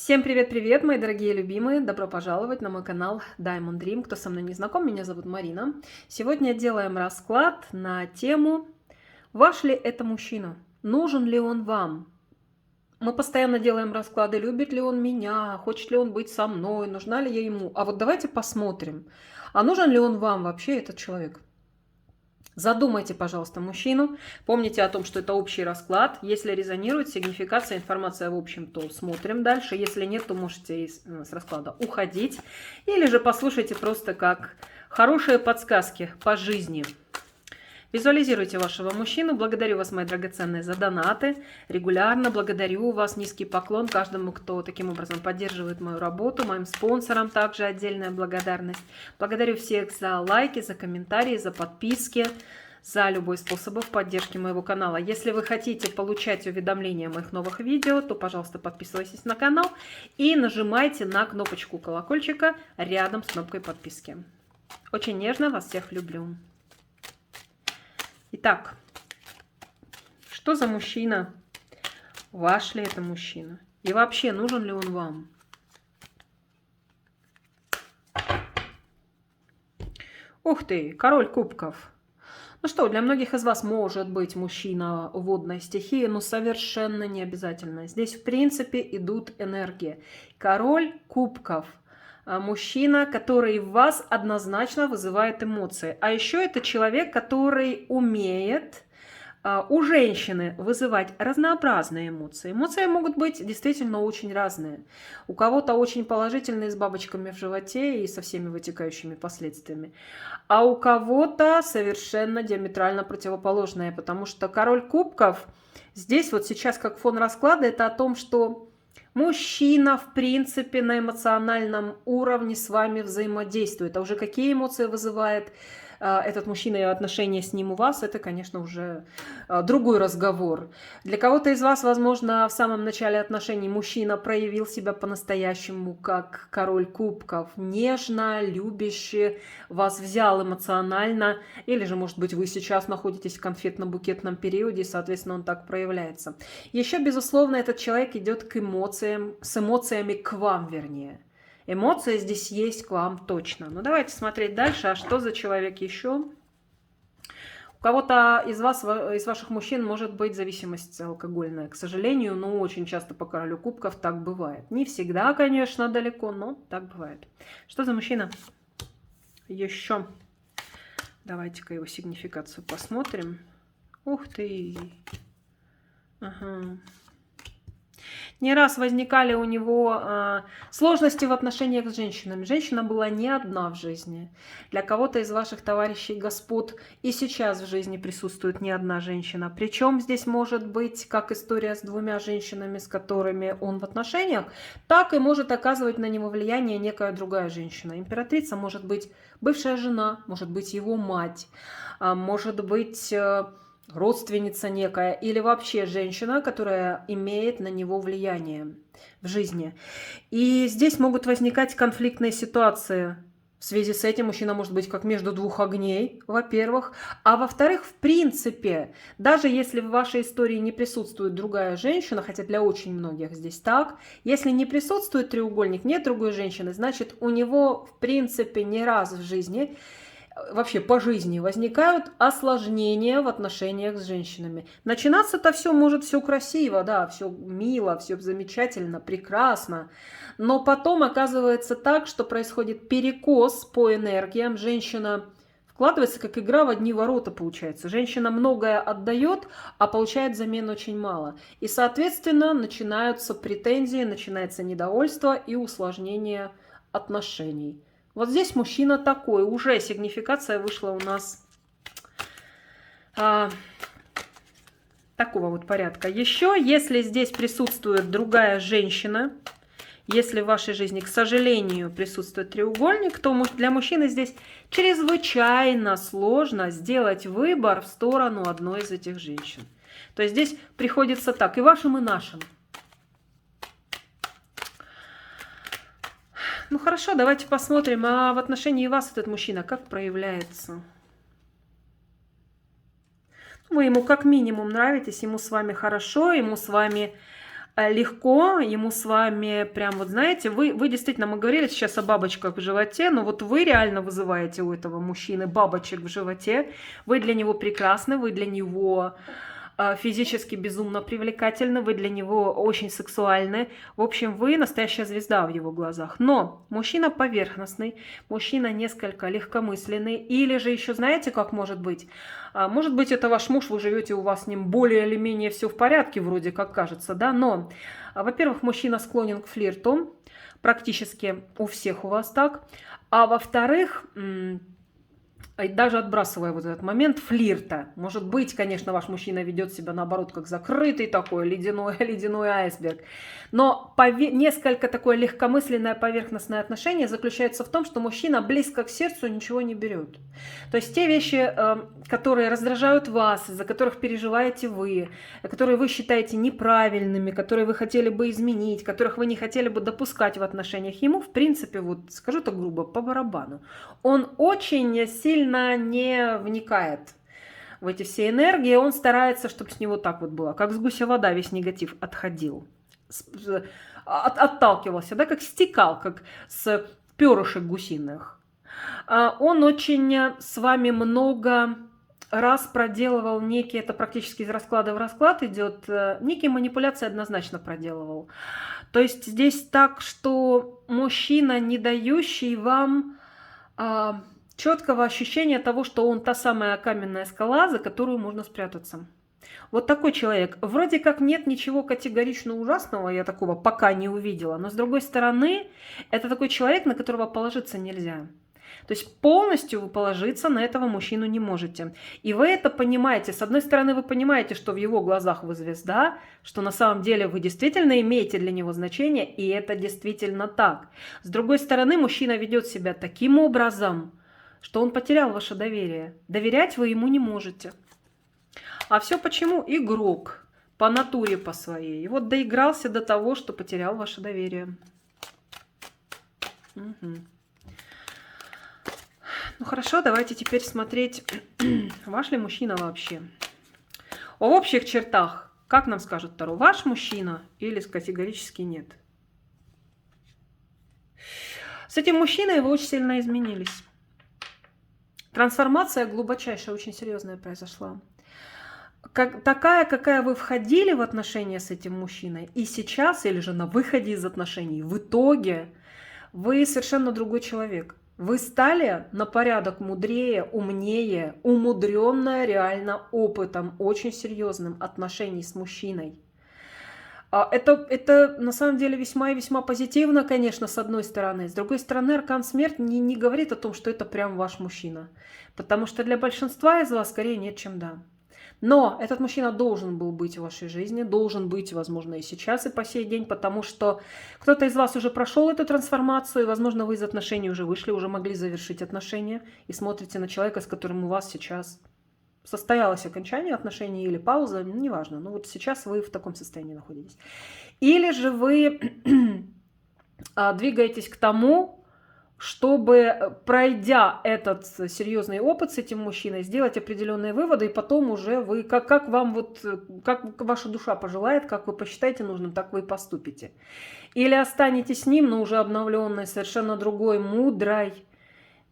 Всем привет-привет, мои дорогие любимые! Добро пожаловать на мой канал Diamond Dream. Кто со мной не знаком, меня зовут Марина. Сегодня делаем расклад на тему «Ваш ли это мужчина? Нужен ли он вам?» Мы постоянно делаем расклады, любит ли он меня, хочет ли он быть со мной, нужна ли я ему. А вот давайте посмотрим, а нужен ли он вам вообще, этот человек? Задумайте, пожалуйста, мужчину. Помните о том, что это общий расклад. Если резонирует сигнификация, информация в общем, то смотрим дальше. Если нет, то можете с расклада уходить. Или же послушайте просто как хорошие подсказки по жизни. Визуализируйте вашего мужчину. Благодарю вас, мои драгоценные, за донаты. Регулярно благодарю вас. Низкий поклон каждому, кто таким образом поддерживает мою работу. Моим спонсорам также отдельная благодарность. Благодарю всех за лайки, за комментарии, за подписки, за любой способ поддержки моего канала. Если вы хотите получать уведомления о моих новых видео, то, пожалуйста, подписывайтесь на канал и нажимайте на кнопочку колокольчика рядом с кнопкой подписки. Очень нежно вас всех люблю. Итак, что за мужчина? Ваш ли это мужчина? И вообще, нужен ли он вам? Ух ты, король кубков. Ну что, для многих из вас может быть мужчина водной стихии, но совершенно не обязательно. Здесь, в принципе, идут энергии. Король кубков. Мужчина, который в вас однозначно вызывает эмоции. А еще это человек, который умеет у женщины вызывать разнообразные эмоции. Эмоции могут быть действительно очень разные. У кого-то очень положительные с бабочками в животе и со всеми вытекающими последствиями. А у кого-то совершенно диаметрально противоположные. Потому что король кубков здесь вот сейчас как фон расклада это о том, что мужчина, в принципе, на эмоциональном уровне с вами взаимодействует. А уже какие эмоции вызывает этот мужчина и отношения с ним у вас, это, конечно, уже другой разговор. Для кого-то из вас, возможно, в самом начале отношений мужчина проявил себя по-настоящему как король кубков, нежно, любящий, вас взял эмоционально, или же, может быть, вы сейчас находитесь в конфетно-букетном периоде, и, соответственно, он так проявляется. Еще, безусловно, этот человек идет к эмоциям, с эмоциями к вам, вернее. Эмоции здесь есть к вам точно. Но давайте смотреть дальше. А что за человек еще? У кого-то из вас, из ваших мужчин, может быть зависимость алкогольная. К сожалению, но очень часто по королю кубков так бывает. Не всегда, конечно, далеко, но так бывает. Что за мужчина? Еще. Давайте-ка его сигнификацию посмотрим. Ух ты! Ага. Не раз возникали у него сложности в отношениях с женщинами. Женщина была не одна в жизни. Для кого-то из ваших товарищей господ и сейчас в жизни присутствует не одна женщина. Причем здесь может быть как история с двумя женщинами, с которыми он в отношениях, так и может оказывать на него влияние некая другая женщина. Императрица может быть бывшая жена, может быть его мать, может быть родственница некая или вообще женщина, которая имеет на него влияние в жизни. И здесь могут возникать конфликтные ситуации. В связи с этим мужчина может быть как между двух огней, во-первых. А во-вторых, в принципе, даже если в вашей истории не присутствует другая женщина, хотя для очень многих здесь так, если не присутствует треугольник, нет другой женщины, значит, у него, в принципе, не раз в жизни вообще по жизни возникают осложнения в отношениях с женщинами. Начинаться-то все может все красиво, да, все мило, все замечательно, прекрасно. Но потом оказывается так, что происходит перекос по энергиям. Женщина вкладывается, как игра в одни ворота получается. Женщина многое отдает, а получает взамен очень мало. И, соответственно, начинаются претензии, начинается недовольство и усложнение отношений. Вот здесь мужчина такой, уже сигнификация вышла у нас такого вот порядка. Еще, если здесь присутствует другая женщина, если в вашей жизни, к сожалению, присутствует треугольник, то для мужчины здесь чрезвычайно сложно сделать выбор в сторону одной из этих женщин. То есть здесь приходится так, и вашим, и нашим. Ну хорошо, давайте посмотрим, а в отношении вас этот мужчина как проявляется? Вы ему как минимум нравитесь, ему с вами хорошо, ему с вами легко ему с вами, прям вот знаете, вы действительно, мы говорили сейчас о бабочках в животе, но вот вы реально вызываете у этого мужчины бабочек в животе, вы для него прекрасны, вы для него физически безумно привлекательны, вы для него очень сексуальны. В общем, вы настоящая звезда в его глазах. Но мужчина поверхностный, мужчина несколько легкомысленный. Или же еще знаете, как может быть? Может быть, это ваш муж, вы живете, у вас с ним более или менее все в порядке, вроде как кажется, да? Но, во-первых, мужчина склонен к флирту, практически у всех у вас так. А во-вторых, даже отбрасывая вот этот момент флирта, может быть, конечно, ваш мужчина ведет себя наоборот как закрытый такой ледяной айсберг, но несколько такое легкомысленное поверхностное отношение заключается в том, что мужчина близко к сердцу ничего не берет. То есть те вещи, которые раздражают вас, из-за которых переживаете вы, которые вы считаете неправильными, которые вы хотели бы изменить, которых вы не хотели бы допускать в отношениях, ему, в принципе, вот скажу так грубо, по барабану. Он очень сильно не вникает в эти все энергии, он старается, чтобы с него так вот было, как с гуся вода, весь негатив отходил, отталкивался, да, как стекал, как с перышек гусиных. Он очень с вами много раз проделывал некие, это практически из расклада в расклад идет, некие манипуляции однозначно проделывал. То есть здесь так, что мужчина, не дающий вам четкого ощущения того, что он та самая каменная скала, за которую можно спрятаться. Вот такой человек. Вроде как нет ничего категорично ужасного, я такого пока не увидела, но с другой стороны, это такой человек, на которого положиться нельзя. То есть полностью вы положиться на этого мужчину не можете. И вы это понимаете. С одной стороны, вы понимаете, что в его глазах вы звезда, что на самом деле вы действительно имеете для него значение, и это действительно так. С другой стороны, мужчина ведет себя таким образом, что он потерял ваше доверие. Доверять вы ему не можете. А все почему? Игрок. По натуре по своей. И вот доигрался до того, что потерял ваше доверие. Угу. Ну хорошо, давайте теперь смотреть, ваш ли мужчина вообще. В общих чертах, как нам скажет Таро, ваш мужчина или категорически нет? С этим мужчиной вы очень сильно изменились. Трансформация глубочайшая, очень серьезная произошла. Такая, какая вы входили в отношения с этим мужчиной, и сейчас, или же на выходе из отношений, в итоге вы совершенно другой человек. Вы стали на порядок мудрее, умнее, умудренная реально опытом, очень серьезным отношений с мужчиной. Это на самом деле весьма и весьма позитивно, конечно, с одной стороны. С другой стороны, аркан смерть не говорит о том, что это прям ваш мужчина. Потому что для большинства из вас скорее нет, чем да. Но этот мужчина должен был быть в вашей жизни, должен быть, возможно, и сейчас, и по сей день, потому что кто-то из вас уже прошел эту трансформацию, и, возможно, вы из отношений уже вышли, уже могли завершить отношения, и смотрите на человека, с которым у вас сейчас состоялось окончание отношений или пауза, неважно, но вот сейчас вы в таком состоянии находитесь. Или же вы двигаетесь к тому, чтобы, пройдя этот серьезный опыт с этим мужчиной, сделать определенные выводы, и потом уже вы, как вам вот, как ваша душа пожелает, как вы посчитаете нужным, так вы и поступите. Или останетесь с ним, но уже обновленной, совершенно другой, мудрой,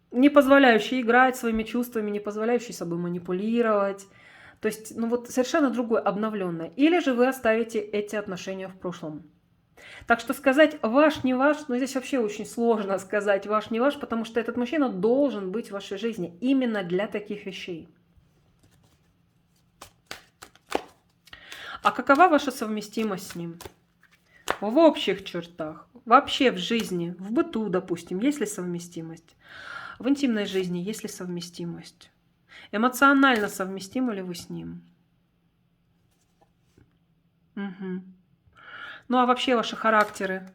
не позволяющий играть своими чувствами, не позволяющий собой манипулировать. То есть, ну вот совершенно другой, обновленной. Или же вы оставите эти отношения в прошлом. Так что сказать ваш, не ваш, но здесь вообще очень сложно сказать ваш, не ваш, потому что этот мужчина должен быть в вашей жизни именно для таких вещей. А какова ваша совместимость с ним? В общих чертах, вообще в жизни, в быту, допустим, есть ли совместимость? В интимной жизни есть ли совместимость? Эмоционально совместимы ли вы с ним? Угу. Ну а вообще ваши характеры?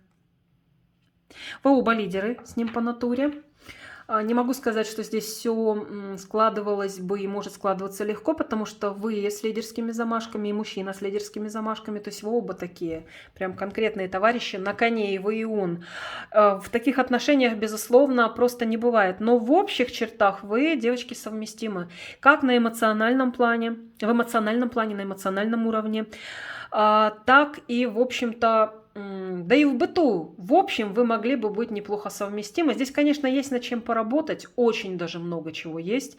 Вы оба лидеры с ним по натуре. Не могу сказать, что здесь все складывалось бы и может складываться легко, потому что вы с лидерскими замашками и мужчина с лидерскими замашками, то есть вы оба такие прям конкретные товарищи на коне, и вы, и он. В таких отношениях, безусловно, просто не бывает. Но в общих чертах вы, девочки, совместимы. Как на эмоциональном плане, в эмоциональном плане, на эмоциональном уровне. так и, в общем-то, да и в быту. В общем, вы могли бы быть неплохо совместимы. Здесь, конечно, есть над чем поработать. Очень даже много чего есть.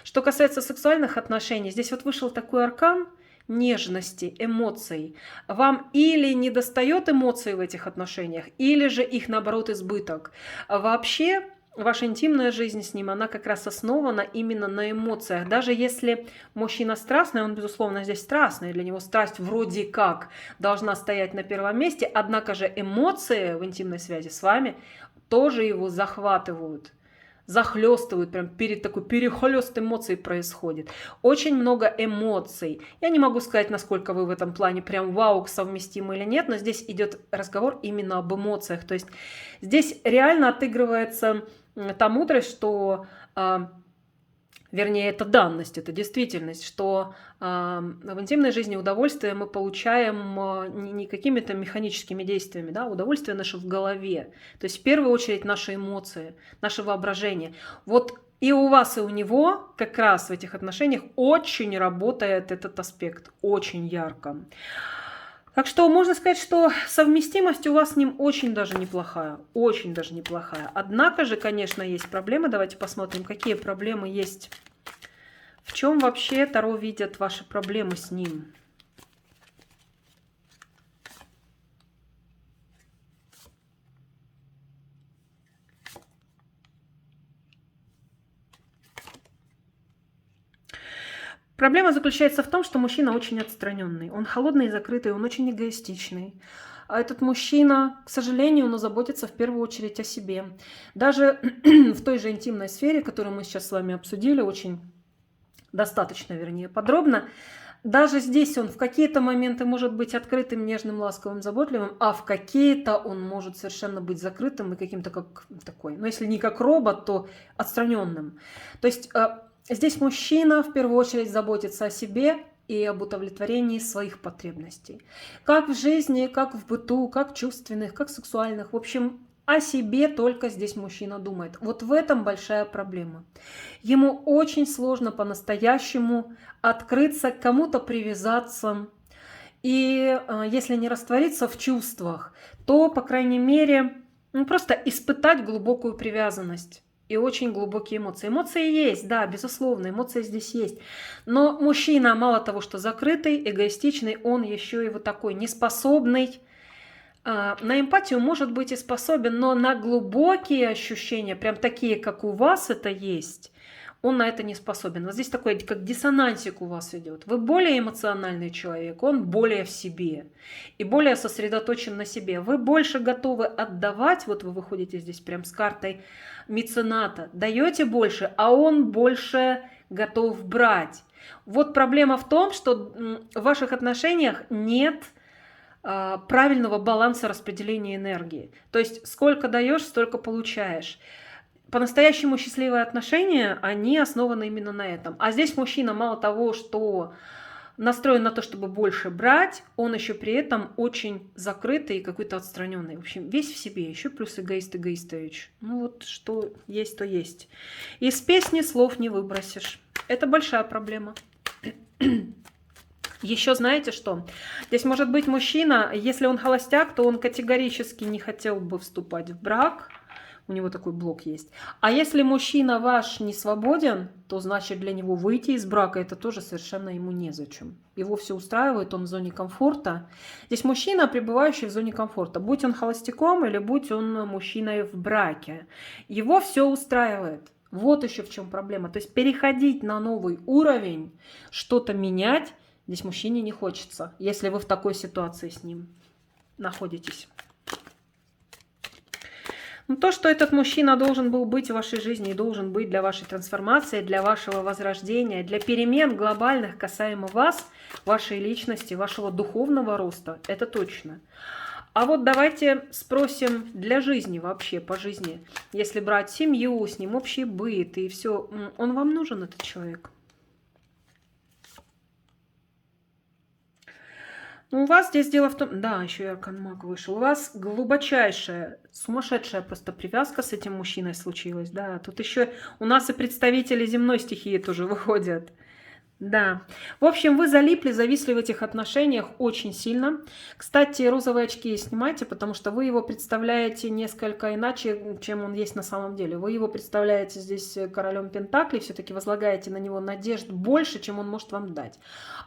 Что касается сексуальных отношений, здесь вот вышел такой аркан нежности, эмоций. Вам или недостает эмоций в этих отношениях, или же их, наоборот, избыток. Вообще, ваша интимная жизнь с ним, она как раз основана именно на эмоциях. Даже если мужчина страстный, он, безусловно, здесь страстный, для него страсть вроде как должна стоять на первом месте, однако же эмоции в интимной связи с вами тоже его захватывают, захлестывают, прям такой перехлест эмоций происходит. Очень много эмоций. Я не могу сказать, насколько вы в этом плане прям вау, совместимы или нет, но здесь идет разговор именно об эмоциях. То есть здесь реально отыгрывается та мудрость, что, вернее, это данность, это действительность, что в интимной жизни удовольствие мы получаем не какими-то механическими действиями, да, удовольствие наше в голове. То есть в первую очередь наши эмоции, наше воображение. Вот и у вас, и у него как раз в этих отношениях очень работает этот аспект, очень ярко. Так что можно сказать, что совместимость у вас с ним очень даже неплохая. Очень даже неплохая. Однако же, конечно, есть проблемы. Давайте посмотрим, какие проблемы есть. В чем вообще Таро видят ваши проблемы с ним? Проблема заключается в том, что мужчина очень отстраненный. Он холодный и закрытый, он очень эгоистичный. А этот мужчина, к сожалению, он заботится в первую очередь о себе. Даже в той же интимной сфере, которую мы сейчас с вами обсудили, очень достаточно, вернее, подробно, даже здесь он в какие-то моменты может быть открытым, нежным, ласковым, заботливым, а в какие-то он может совершенно быть закрытым и каким-то как такой, ну если не как робот, то отстраненным. То есть здесь мужчина в первую очередь заботится о себе и об удовлетворении своих потребностей. Как в жизни, как в быту, как чувственных, как сексуальных. В общем, о себе только здесь мужчина думает. Вот в этом большая проблема. Ему очень сложно по-настоящему открыться, к кому-то привязаться. И если не раствориться в чувствах, то, по крайней мере, просто испытать глубокую привязанность. И очень глубокие эмоции. Эмоции есть, да, безусловно, эмоции здесь есть. Но мужчина мало того, что закрытый, эгоистичный, он еще и вот такой неспособный. На эмпатию может быть и способен, но на глубокие ощущения, прям такие, как у вас это есть, он на это не способен. Вот здесь такой, как диссонансик у вас идет. Вы более эмоциональный человек, он более в себе и более сосредоточен на себе. Вы больше готовы отдавать, вот вы выходите здесь прям с картой мецената, даете больше, а он больше готов брать. Вот проблема в том, что в ваших отношениях нет правильного баланса распределения энергии. То есть сколько даешь, столько получаешь. По-настоящему счастливые отношения, они основаны именно на этом. А здесь мужчина мало того, что настроен на то, чтобы больше брать, он еще при этом очень закрытый и какой-то отстраненный. В общем, весь в себе, еще плюс эгоист Эгоистович. Ну вот что есть, то есть. Из песни слов не выбросишь. Это большая проблема. Еще знаете что? Здесь может быть мужчина, если он холостяк, то он категорически не хотел бы вступать в брак. У него такой блок есть. А если мужчина ваш не свободен, то значит для него выйти из брака это тоже совершенно ему незачем. Его все устраивает, он в зоне комфорта. Здесь мужчина, пребывающий в зоне комфорта. Будь он холостяком или будь он мужчиной в браке. Его все устраивает. Вот еще в чем проблема. То есть переходить на новый уровень, что-то менять, здесь мужчине не хочется, если вы в такой ситуации с ним находитесь. Но то, что этот мужчина должен был быть в вашей жизни и должен быть для вашей трансформации, для вашего возрождения, для перемен глобальных касаемо вас, вашей личности, вашего духовного роста, это точно. А вот давайте спросим для жизни вообще, по жизни, если брать семью, с ним общий быт и все, он вам нужен, этот человек? Ну, у вас здесь дело в том, да, еще и аркан маг вышел, у вас глубочайшая, сумасшедшая просто привязка с этим мужчиной случилась, да, тут еще у нас и представители земной стихии тоже выходят. Да. В общем, вы залипли, зависли в этих отношениях очень сильно. Кстати, розовые очки снимайте, потому что вы его представляете несколько иначе, чем он есть на самом деле. Вы его представляете здесь королем Пентаклей, все-таки возлагаете на него надежд больше, чем он может вам дать.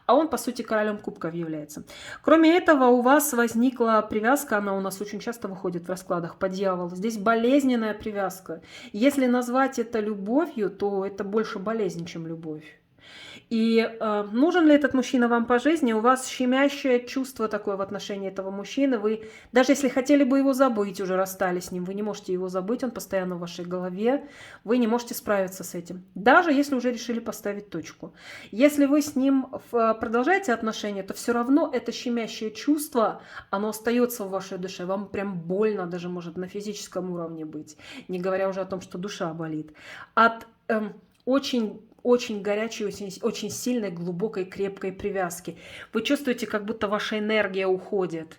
А он, по сути, королем кубков является. Кроме этого, у вас возникла привязка, она у нас очень часто выходит в раскладах по дьяволу. Здесь болезненная привязка. Если назвать это любовью, то это больше болезнь, чем любовь. И нужен ли этот мужчина вам по жизни? У вас щемящее чувство такое в отношении этого мужчины. Вы, даже если хотели бы его забыть, уже расстались с ним, вы не можете его забыть, он постоянно в вашей голове, вы не можете справиться с этим. Даже если уже решили поставить точку. Если вы с ним продолжаете отношения, то все равно это щемящее чувство, оно остается в вашей душе. Вам прям больно даже может на физическом уровне быть. Не говоря уже о том, что душа болит. От очень горячей, очень сильной, глубокой, крепкой привязки. Вы чувствуете, как будто ваша энергия уходит.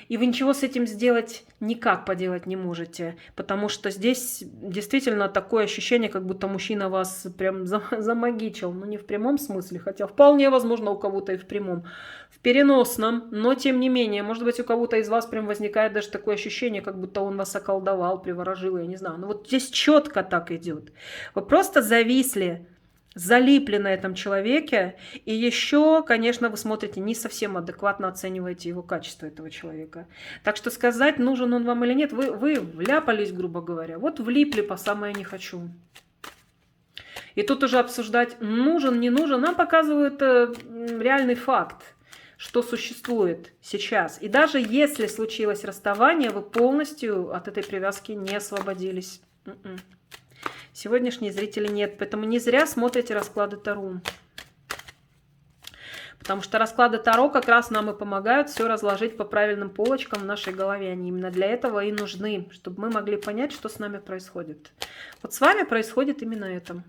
И вы ничего с этим сделать никак поделать не можете. Потому что здесь действительно такое ощущение, как будто мужчина вас прям замагичил. Ну, не в прямом смысле, хотя вполне возможно у кого-то и в прямом. В переносном, но тем не менее. Может быть, у кого-то из вас прям возникает даже такое ощущение, как будто он вас околдовал, приворожил, я не знаю. Но вот здесь четко так идет. Вы просто зависли, залипли на этом человеке, и еще, конечно, вы смотрите, не совсем адекватно оцениваете его качество, этого человека. Так что сказать, нужен он вам или нет, вы вляпались, грубо говоря, вот влипли по самое не хочу. И тут уже обсуждать, нужен, не нужен, нам показывают реальный факт, что существует сейчас. И даже если случилось расставание, вы полностью от этой привязки не освободились. Сегодняшние зрители нет, поэтому не зря смотрите расклады Таро. Потому что расклады Таро как раз нам и помогают все разложить по правильным полочкам в нашей голове. Они именно для этого и нужны, чтобы мы могли понять, что с нами происходит. Вот с вами происходит именно это.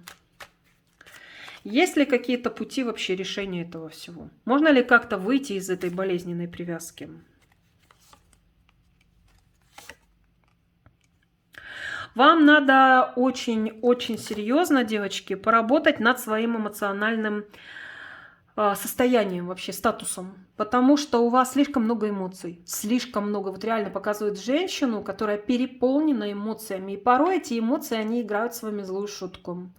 Есть ли какие-то пути вообще решения этого всего? Можно ли как-то выйти из этой болезненной привязки? Вам надо очень-очень серьезно, девочки, поработать над своим эмоциональным состоянием, вообще статусом. Потому что у вас слишком много эмоций. Слишком много. Вот реально показывает женщину, которая переполнена эмоциями. И порой эти эмоции, они играют с вами злую шутку.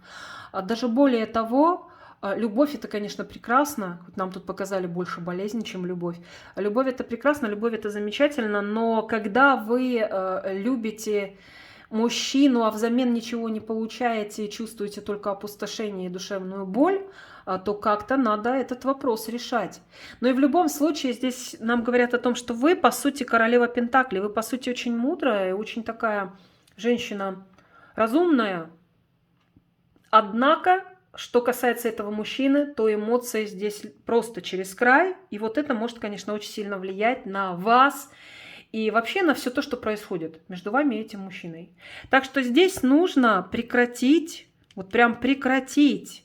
Даже более того, любовь это, конечно, прекрасно. Нам тут показали больше болезней, чем любовь. Любовь это прекрасно, любовь это замечательно. Но когда вы любите мужчину, а взамен ничего не получаете и чувствуете только опустошение и душевную боль, то как-то надо этот вопрос решать. Но и в любом случае здесь нам говорят о том, что вы, по сути, королева Пентаклей. Вы, по сути, очень мудрая, очень такая женщина разумная. Однако, что касается этого мужчины, то эмоции здесь просто через край. И вот это может, конечно, очень сильно влиять на вас, и вообще на все то, что происходит между вами и этим мужчиной. Так что здесь нужно прекратить, вот прям прекратить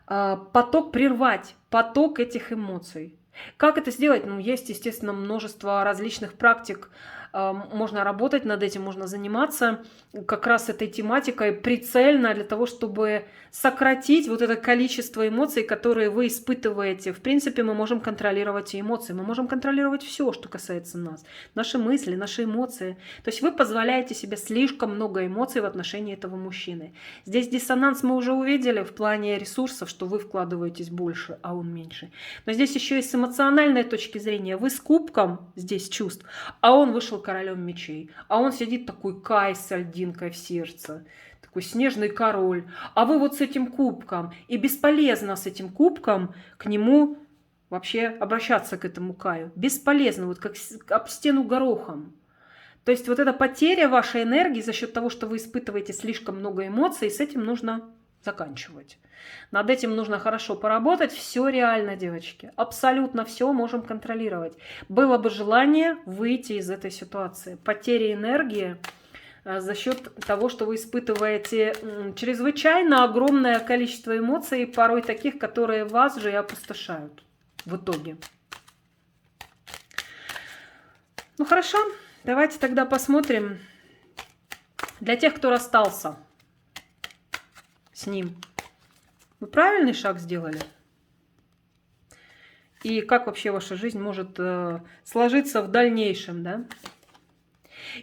поток, прервать поток этих эмоций. Как это сделать? Ну, есть, естественно, множество различных практик. Можно работать над этим, можно заниматься как раз этой тематикой прицельно для того, чтобы сократить вот это количество эмоций, которые вы испытываете. В принципе, мы можем контролировать и эмоции, мы можем контролировать все, что касается нас. Наши мысли, наши эмоции. То есть вы позволяете себе слишком много эмоций в отношении этого мужчины. Здесь диссонанс мы уже увидели в плане ресурсов, что вы вкладываетесь больше, а он меньше. Но здесь еще и с эмоциональной точки зрения. Вы с кубком здесь чувств, а он вышел королем мечей. А он сидит такой Кай с льдинкой в сердце. Такой снежный король. А вы вот с этим кубком. И бесполезно с этим кубком к нему вообще обращаться, к этому Каю. Бесполезно, вот как об стену горохом. То есть вот эта потеря вашей энергии за счет того, что вы испытываете слишком много эмоций, с этим нужно заканчивать. Над этим нужно хорошо поработать. Все реально, девочки. Абсолютно все можем контролировать. Было бы желание выйти из этой ситуации. Потеря энергии за счет того, что вы испытываете чрезвычайно огромное количество эмоций, порой таких, которые вас же и опустошают в итоге. Ну хорошо, давайте тогда посмотрим. Для тех, кто расстался с ним, вы правильный шаг сделали? и как вообще ваша жизнь может сложиться в дальнейшем, да?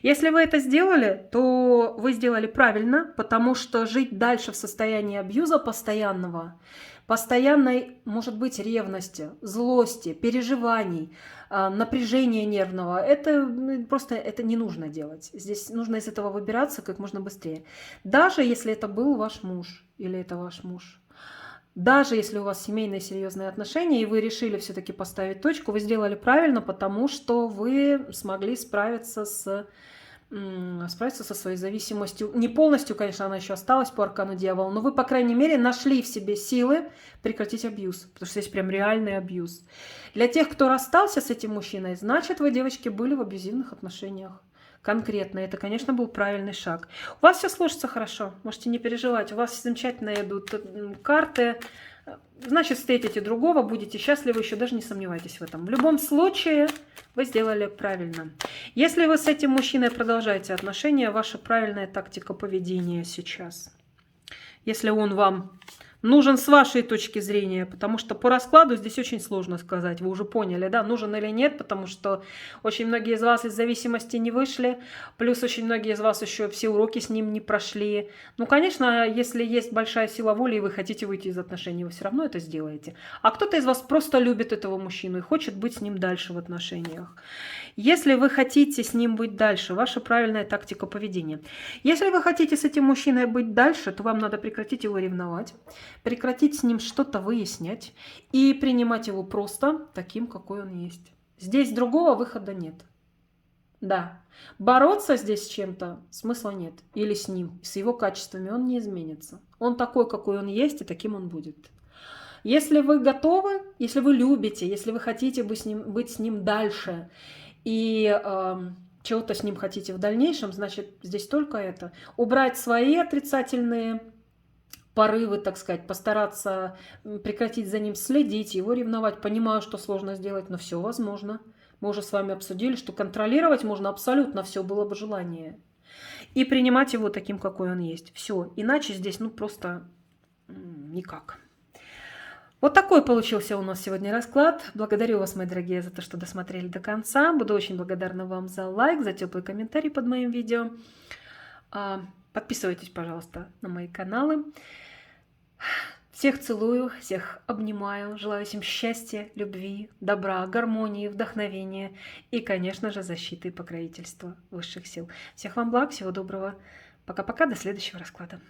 Если вы это сделали, то вы сделали правильно, потому что жить дальше в состоянии абьюза постоянного, постоянной, может быть, ревности, злости, переживаний, напряжения нервного, это просто это не нужно делать. Здесь нужно из этого выбираться как можно быстрее. Даже если это был ваш муж или это ваш муж. Даже если у вас семейные серьезные отношения, и вы решили все-таки поставить точку, вы сделали правильно, потому что вы смогли справиться со своей зависимостью. Не полностью, конечно, она еще осталась по аркану дьявола, но вы, по крайней мере, нашли в себе силы прекратить абьюз, потому что здесь прям реальный абьюз. Для тех, кто расстался с этим мужчиной, значит, вы, девочки, были в абьюзивных отношениях. Конкретно. Это, конечно, был правильный шаг. У вас все сложится хорошо. Можете не переживать. У вас замечательно идут карты. Значит, встретите другого, будете счастливы, еще даже не сомневайтесь в этом. В любом случае, вы сделали правильно. Если вы с этим мужчиной продолжаете отношения, ваша правильная тактика поведения сейчас. Если он вам нужен с вашей точки зрения, потому что по раскладу здесь очень сложно сказать. Вы уже поняли, да, нужен или нет, потому что очень многие из вас из зависимости не вышли, плюс очень многие из вас еще все уроки с ним не прошли. Ну, конечно, если есть большая сила воли, и вы хотите выйти из отношений, вы все равно это сделаете. А кто-то из вас просто любит этого мужчину и хочет быть с ним дальше в отношениях. Если вы хотите с ним быть дальше, ваша правильная тактика поведения. Если вы хотите с этим мужчиной быть дальше, то вам надо прекратить его ревновать, прекратить с ним что-то выяснять и принимать его просто таким, какой он есть. Здесь другого выхода нет. Да, бороться здесь с чем-то смысла нет. Или с ним, с его качествами он не изменится. Он такой, какой он есть, и таким он будет. Если вы готовы, если вы любите, если вы хотите быть с ним дальше и чего-то с ним хотите в дальнейшем, значит, здесь только это. Убрать свои отрицательные порывы, так сказать, постараться прекратить за ним следить, его ревновать. Понимаю, что сложно сделать, но все возможно. Мы уже с вами обсудили, что контролировать можно абсолютно все, было бы желание. И принимать его таким, какой он есть. Все. Иначе здесь, ну, просто никак. Вот такой получился у нас сегодня расклад. Благодарю вас, мои дорогие, за то, что досмотрели до конца. Буду очень благодарна вам за лайк, за теплый комментарий под моим видео. Подписывайтесь, пожалуйста, на мои каналы. Всех целую, всех обнимаю. Желаю всем счастья, любви, добра, гармонии, вдохновения и, конечно же, защиты и покровительства высших сил. Всех вам благ, всего доброго. Пока-пока, до следующего расклада.